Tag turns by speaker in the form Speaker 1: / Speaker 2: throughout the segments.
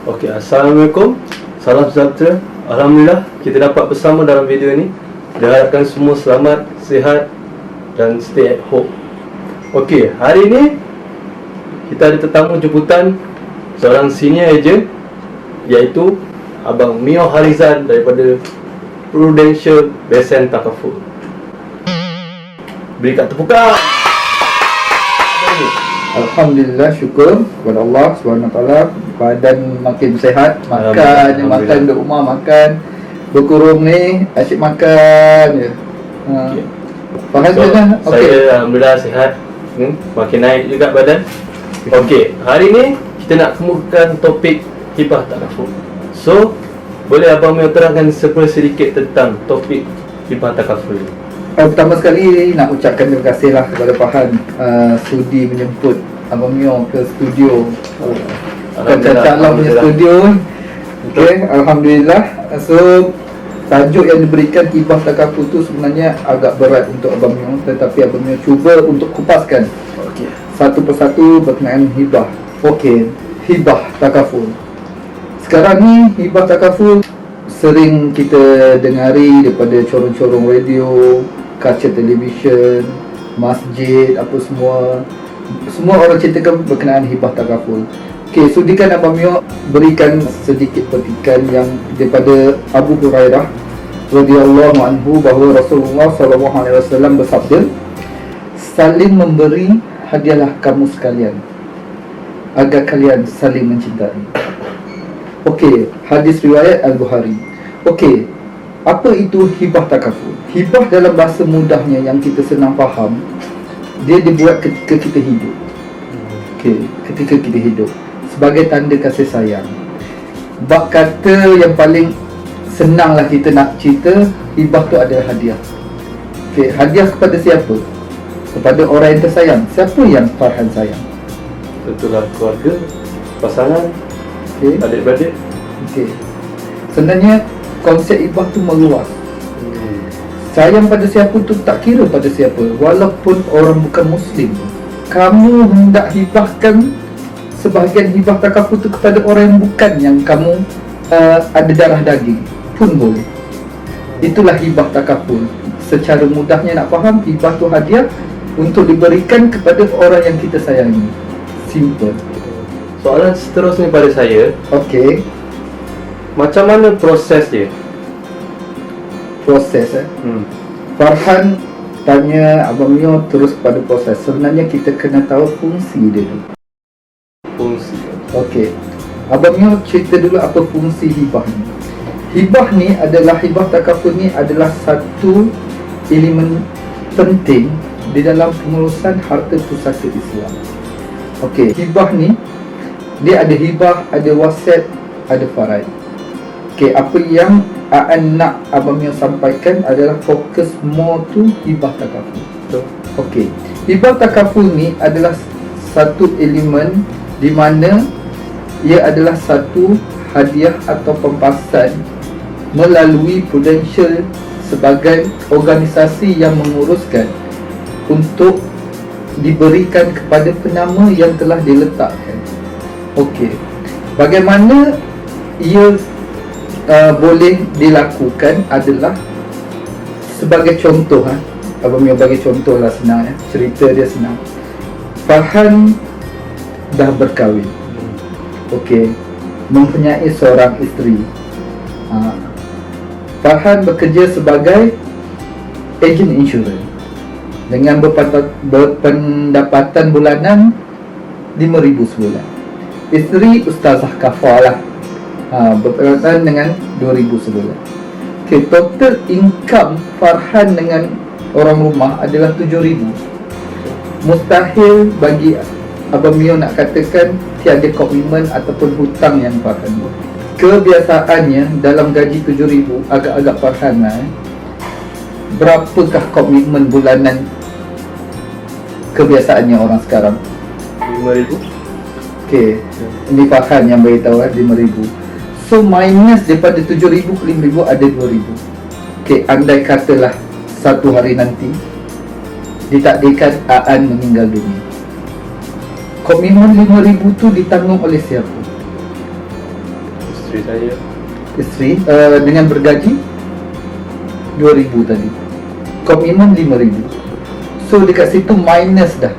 Speaker 1: Okey, Assalamualaikum. Salam sejahtera. Alhamdulillah kita dapat bersama dalam video ini. Diharapkan semua selamat, sihat dan stay at home. Okey, hari ini kita ada tetamu jemputan seorang senior agent, iaitu Abang Mio Harizan daripada Prudential Besen Takaful. Beri kat tepukan.
Speaker 2: Alhamdulillah, syukur kepada Allah SWT. Badan makin sihat, makan duduk rumah makan, berkurung ni asyik makan je.
Speaker 1: Okay.
Speaker 2: Faham
Speaker 1: So,
Speaker 2: je okay.
Speaker 1: Saya Alhamdulillah sihat, makin naik juga badan. Okey, hari ni kita nak kemukakan topik hibah takaful. So, boleh Abang Mio terangkan sedikit tentang topik hibah takaful ini?
Speaker 2: Pertama sekali nak ucapkan terima kasihlah kepada Fahan sudi menjemput Abang Mio ke studio. Cacat-cacat punya studio. Okay, Alhamdulillah. So, tajuk yang diberikan hibah takaful tu sebenarnya agak berat untuk Abang Mio, tetapi Abang Mio cuba untuk kupaskan satu persatu berkenaan hibah. Okey, hibah takaful. Sekarang ni hibah takaful sering kita dengari daripada corong-corong radio, kaca televisyen, masjid, apa semua orang ceritakan berkenaan hibah takaful. Okey, sudikan Abang Mio berikan sedikit petikan yang daripada Abu Hurairah radhiyallahu anhu bahawa Rasulullah SAW bersabda, saling memberi hadiahlah kamu sekalian agar kalian saling mencintai. Okey, hadis riwayat Al-Bukhari. Okey, apa itu hibah takaful? Hibah dalam bahasa mudahnya yang kita senang faham, dia dibuat ketika kita hidup. Okey, ketika kita hidup sebagai tanda kasih sayang. Bab kata yang paling senanglah kita nak cerita, hibah tu adalah hadiah. Okey, hadiah kepada siapa? Kepada orang yang tersayang. Siapa yang Farhan sayang?
Speaker 1: Tentulah keluarga, pasangan, adik-beradik.
Speaker 2: Okey. Sebenarnya konsep hibah tu meluas. Sayang pada siapa tu tak kira pada siapa, walaupun orang bukan Muslim. Kamu hendak hibahkan sebahagian hibah takaful tu kepada orang yang bukan yang kamu ada darah daging pun boleh. Itulah hibah takaful. Secara mudahnya nak faham, hibah tu hadiah untuk diberikan kepada orang yang kita sayangi. Simple.
Speaker 1: Soalan seterusnya pada saya,
Speaker 2: Okey,
Speaker 1: macam mana proses dia?
Speaker 2: proses Farhan tanya Abang Mio terus pada proses. Sebenarnya kita kena tahu fungsi dia dulu.
Speaker 1: Fungsi.
Speaker 2: Okey, Abang Mio cerita dulu apa fungsi hibah ni. Hibah ni adalah, hibah takaful ni adalah satu elemen penting di dalam pengurusan harta pusaka Islam. Okey, hibah ni dia ada hibah, ada wasiat, ada faraid. Okey, apa yang nak Abang Mio sampaikan adalah fokus more tu hibah takaful. Okey, hibah takaful ni adalah satu elemen di mana ia adalah satu hadiah atau pempasan melalui Prudential sebagai organisasi yang menguruskan untuk diberikan kepada penama yang telah diletakkan. Okey, bagaimana ia boleh dilakukan adalah sebagai contoh. Abang Mio bagi contoh lah, senang cerita dia senang. Farhan dah berkahwin. Okey, mempunyai seorang isteri. Farhan bekerja sebagai ejen insurans dengan berpendapatan bulanan 5,000 sebulan. Isteri Ustazah kafalah berpendapatan dengan 2,000 sebulan. Okay, total income Farhan dengan orang rumah adalah 7,000. Mustahil bagi Abang Mio nak katakan tiada komitmen ataupun hutang yang Farhan buat. Kebiasaannya dalam gaji 7,000 agak-agak Farhan berapakah komitmen bulanan kebiasaannya orang sekarang?
Speaker 1: 5,000.
Speaker 2: Okey, ini Farhan yang beritahu 5,000. So minus daripada 7,000 ke 5,000 ada 2,000. Okey, andai katalah satu hari nanti ditakdirkan Aan meninggal dunia, komitmen 5,000 tu ditanggung oleh siapa?
Speaker 1: isteri saya.
Speaker 2: Isteri dengan bergaji 2,000 tadi, komitmen 5,000. So dekat situ minus dah.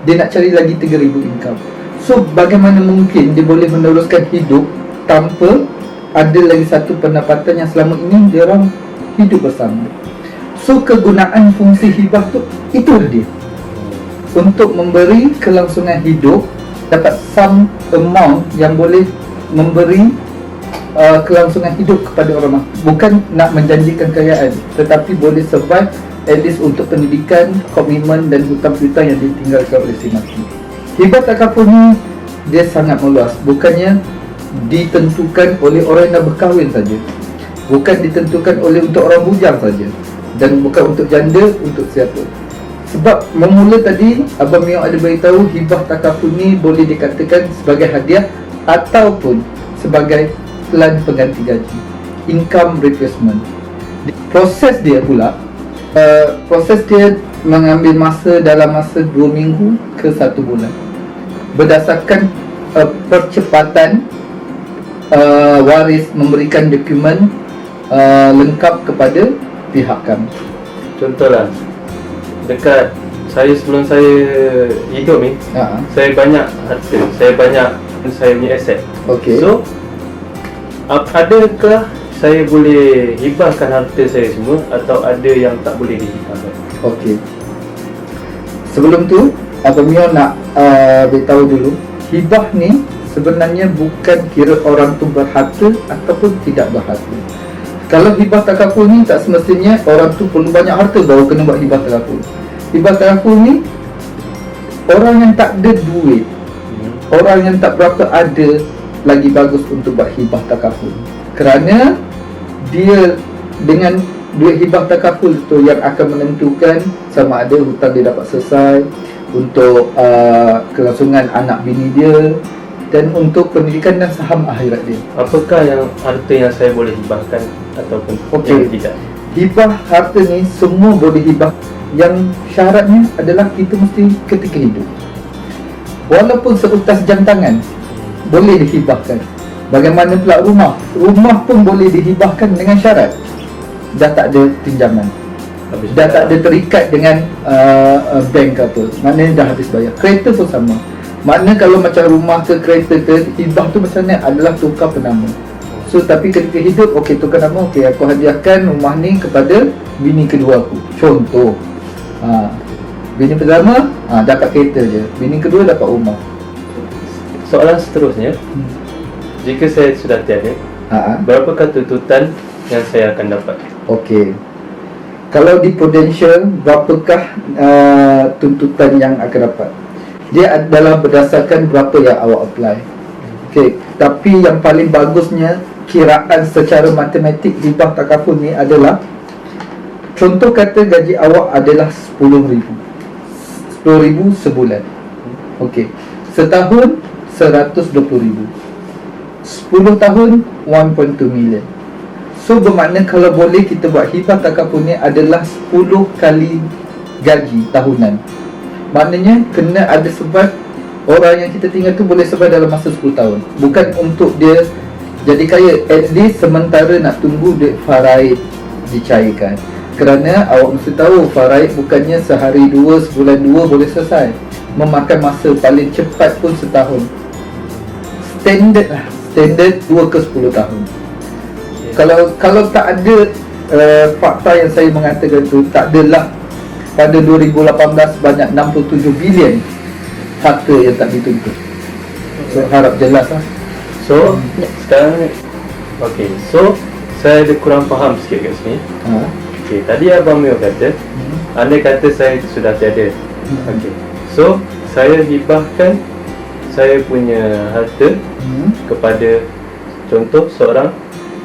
Speaker 2: Dia nak cari lagi 3,000 income. So bagaimana mungkin dia boleh meneruskan hidup tanpa ada lagi satu pendapatan yang selama ini dia orang hidup bersama. So kegunaan fungsi hibah tu, itulah dia, untuk memberi kelangsungan hidup, dapat some amount yang boleh memberi kelangsungan hidup kepada orang. Bukan nak menjanjikan kekayaan, tetapi boleh survive at least untuk pendidikan, komitmen dan hutang-hutang yang ditinggalkan oleh si mati. Hibah takaful ni dia sangat meluas, bukannya ditentukan oleh orang yang dah berkahwin saja, bukan ditentukan oleh untuk orang bujang saja, dan bukan untuk janda, untuk siapa. Sebab memula tadi Abang Mio ada beritahu hibah takaful ni boleh dikatakan sebagai hadiah ataupun sebagai plan pengganti gaji, income replacement. Proses dia pula, proses dia mengambil masa dalam masa 2 minggu ke 1 bulan berdasarkan percepatan waris memberikan dokumen lengkap kepada pihak kami.
Speaker 1: Contohlah, dekat saya sebelum saya hidup ni, saya banyak harta, saya punya aset.
Speaker 2: Okey.
Speaker 1: So adakah saya boleh hibahkan harta saya semua atau ada yang tak boleh dihibahkan?
Speaker 2: Okey. Sebelum tu Abang Mio nak beritahu dulu, hibah ni sebenarnya bukan kira orang tu berharta ataupun tidak berharta. Kalau hibah takaful ni tak semestinya orang tu perlu banyak harta baru kena buat hibah takaful. Hibah takaful ni orang yang tak ada duit, orang yang tak berapa ada, lagi bagus untuk buat hibah takaful. Kerana dia dengan duit hibah takaful tu yang akan menentukan sama ada hutang dia dapat selesai, untuk kelangsungan anak bini dia, dan untuk pendidikan dan saham akhirat dia.
Speaker 1: Apakah yang harta yang saya boleh hibahkan ataupun yang tidak?
Speaker 2: Hibah harta ni semua boleh hibah. Yang syaratnya adalah kita mesti ketika hidup, walaupun seutas jam tangan boleh dihibahkan. Bagaimana pula rumah? Rumah pun boleh dihibahkan dengan syarat dah tak ada pinjaman, dah tak ada terikat dengan bank ke apa, maknanya dah habis bayar. Kereta pun sama. Makna kalau macam rumah ke kereta ke, hibah tu macam mana adalah tukar penama. So tapi ketika hidup, okey tukar nama, okey aku hadiahkan rumah ni kepada bini kedua aku. Contoh, bini pertama dapat kereta je, bini kedua dapat rumah.
Speaker 1: Soalan seterusnya, jika saya sudah tiada, berapakah tuntutan yang saya akan dapat?
Speaker 2: Okey, kalau di Prudential, berapakah tuntutan yang akan dapat? Dia adalah berdasarkan berapa yang awak apply. Okey, tapi yang paling bagusnya kiraan secara matematik hibah takaful ni adalah, contoh kata gaji awak adalah 10,000 sebulan. Okey, setahun 120,000, 10 tahun 1.2 million. So bermakna kalau boleh kita buat hibah takaful ni adalah 10 kali gaji tahunan. Maknanya kena ada sebab orang yang kita tinggal tu boleh survive dalam masa 10 tahun. Bukan untuk dia jadi kaya, at least sementara nak tunggu duit faraid dicairkan. Kerana awak mesti tahu faraid bukannya sehari dua, sebulan dua boleh selesai. Memakan masa paling cepat pun setahun. Standard lah, standard 2 ke 10 tahun. Kalau tak ada fakta yang saya mengatakan tu, tak adalah pada 2018 banyak 67 bilion harta yang tak dituntut. So harap jelas lah.
Speaker 1: So sekarang, okey, so saya ada kurang faham sikit kat sini. Okey, tadi Abang Mio kata, andai kata saya sudah tiada, okey, so saya hibahkan saya punya harta kepada contoh seorang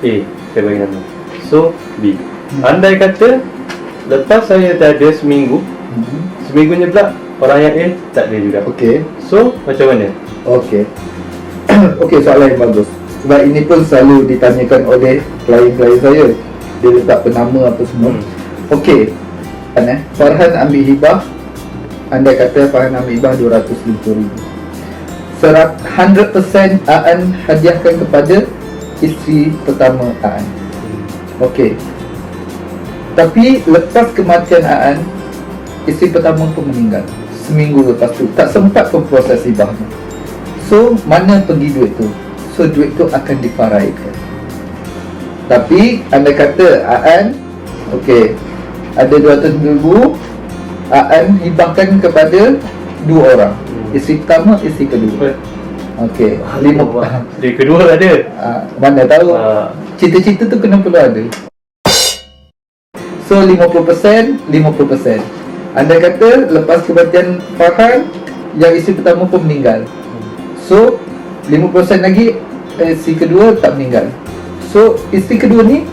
Speaker 1: A, saya bagi nama. So B, andai kata lepas saya tiada seminggu, seminggunya pula orang yang A tak ada juga.
Speaker 2: Okey.
Speaker 1: So macam mana?
Speaker 2: Okey. Okey, soalan yang bagus. Sebab ini pun selalu ditanyakan oleh klien-klien saya. Dia letak penama apa semua. Okey. Farhan ambil hibah, andai kata Farhan ambil hibah 250,000. 100% Aan hadiahkan kepada isteri pertama Aan. Okey. Tapi lepas kematian Aan, isteri pertama pun meninggal. Seminggu lepas tu, tak sempat pun proses hibahnya. So, mana pergi duit tu? So, duit tu akan difaraikan. Tapi, anda kata Aan, okey, ada 200,000, Aan hibahkan kepada 2 orang. Isteri pertama, isteri kedua. Okey, 5.
Speaker 1: Dari kedua ada.
Speaker 2: Mana tahu. Cita-cita tu kena perlu ada. So 50%, 50%. Anda kata lepas kematian Farhan, yang isteri pertama pun meninggal. So 50% lagi isteri kedua tak meninggal. So isteri kedua ni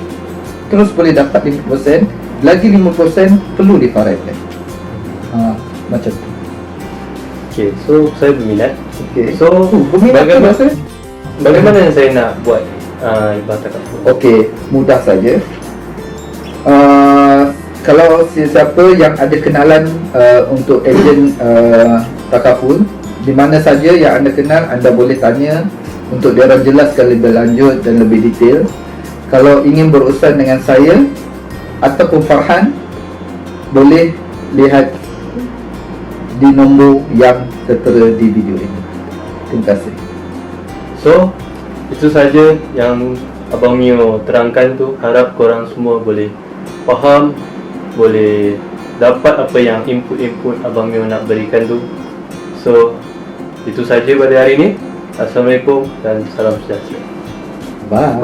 Speaker 2: terus boleh dapat 50%, lagi 50% perlu difaraikan. Macam tu.
Speaker 1: Okay, so saya berminat.
Speaker 2: Okay.
Speaker 1: So
Speaker 2: berminat
Speaker 1: bagaimana saya nak buat hibah takaful?
Speaker 2: Okey, mudah saja. Kalau siapa yang ada kenalan untuk ejen takaful, di mana saja yang anda kenal, anda boleh tanya untuk diorang jelaskan lebih lanjut dan lebih detail. Kalau ingin berurusan dengan saya ataupun Farhan, boleh lihat di nombor yang tertera di video ini. Terima kasih.
Speaker 1: So, itu saja yang Abang Mio terangkan tu. Harap korang semua boleh faham, boleh dapat apa yang input-input Abang Mio nak berikan tu. So, itu saja pada hari ini. Assalamualaikum dan salam sejahtera.
Speaker 2: Bye.